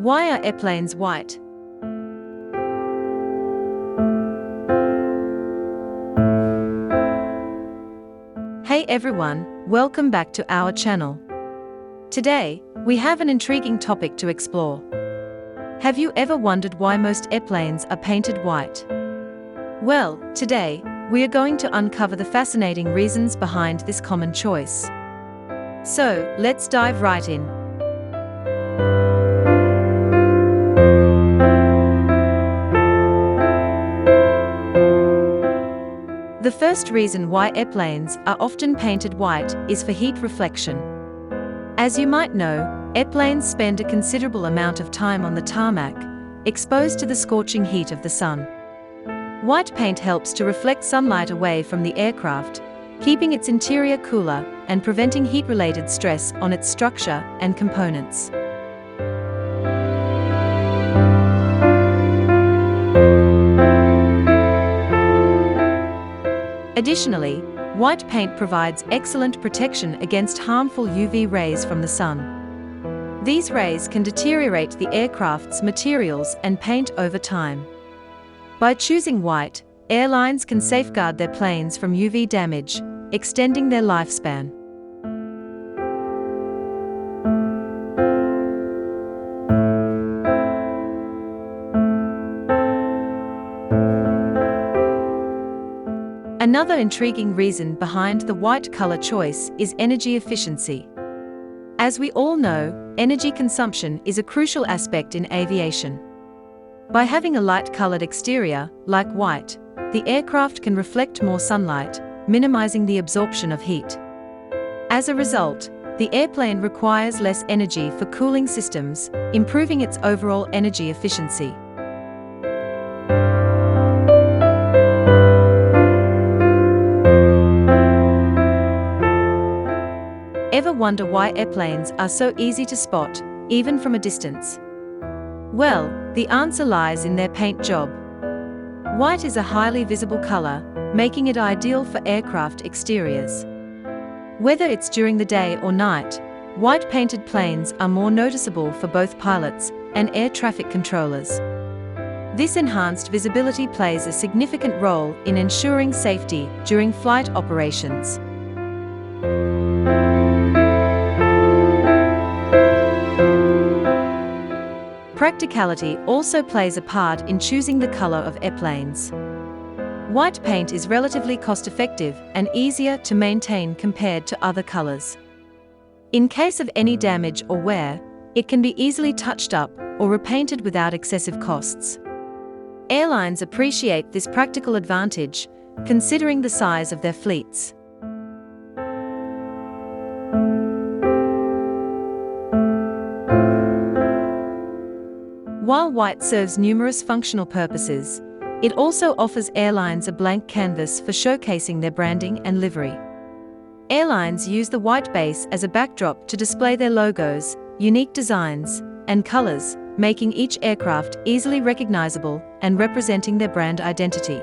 Why are airplanes white? Hey everyone, welcome back to our channel. Today, we have an intriguing topic to explore. Have you ever wondered why most airplanes are painted white? Well, today, we are going to uncover the fascinating reasons behind this common choice. So, let's dive right in. The first reason why airplanes are often painted white is for heat reflection. As you might know, airplanes spend a considerable amount of time on the tarmac, exposed to the scorching heat of the sun. White paint helps to reflect sunlight away from the aircraft, keeping its interior cooler and preventing heat-related stress on its structure and components. Additionally, white paint provides excellent protection against harmful UV rays from the sun. These rays can deteriorate the aircraft's materials and paint over time. By choosing white, airlines can safeguard their planes from UV damage, extending their lifespan. Another intriguing reason behind the white color choice is energy efficiency. As we all know, energy consumption is a crucial aspect in aviation. By having a light-colored exterior, like white, the aircraft can reflect more sunlight, minimizing the absorption of heat. As a result, the airplane requires less energy for cooling systems, improving its overall energy efficiency. Ever wonder why airplanes are so easy to spot, even from a distance? Well, the answer lies in their paint job. White is a highly visible color, making it ideal for aircraft exteriors. Whether it's during the day or night, white-painted planes are more noticeable for both pilots and air traffic controllers. This enhanced visibility plays a significant role in ensuring safety during flight operations. Practicality also plays a part in choosing the color of airplanes. White paint is relatively cost-effective and easier to maintain compared to other colors. In case of any damage or wear, it can be easily touched up or repainted without excessive costs. Airlines appreciate this practical advantage, considering the size of their fleets. While white serves numerous functional purposes, it also offers airlines a blank canvas for showcasing their branding and livery. Airlines use the white base as a backdrop to display their logos, unique designs, and colors, making each aircraft easily recognizable and representing their brand identity.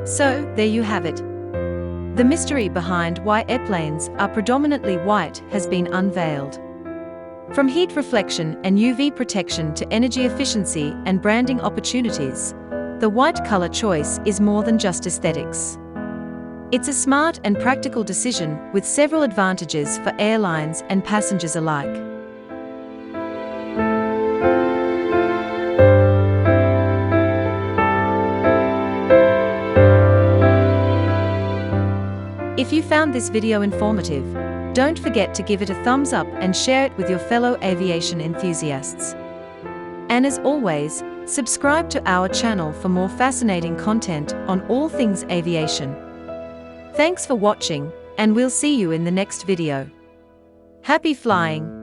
So, there you have it. The mystery behind why airplanes are predominantly white has been unveiled. From heat reflection and UV protection to energy efficiency and branding opportunities, the white color choice is more than just aesthetics. It's a smart and practical decision with several advantages for airlines and passengers alike. If you found this video informative, don't forget to give it a thumbs up and share it with your fellow aviation enthusiasts. And as always, subscribe to our channel for more fascinating content on all things aviation. Thanks for watching, and we'll see you in the next video. Happy flying!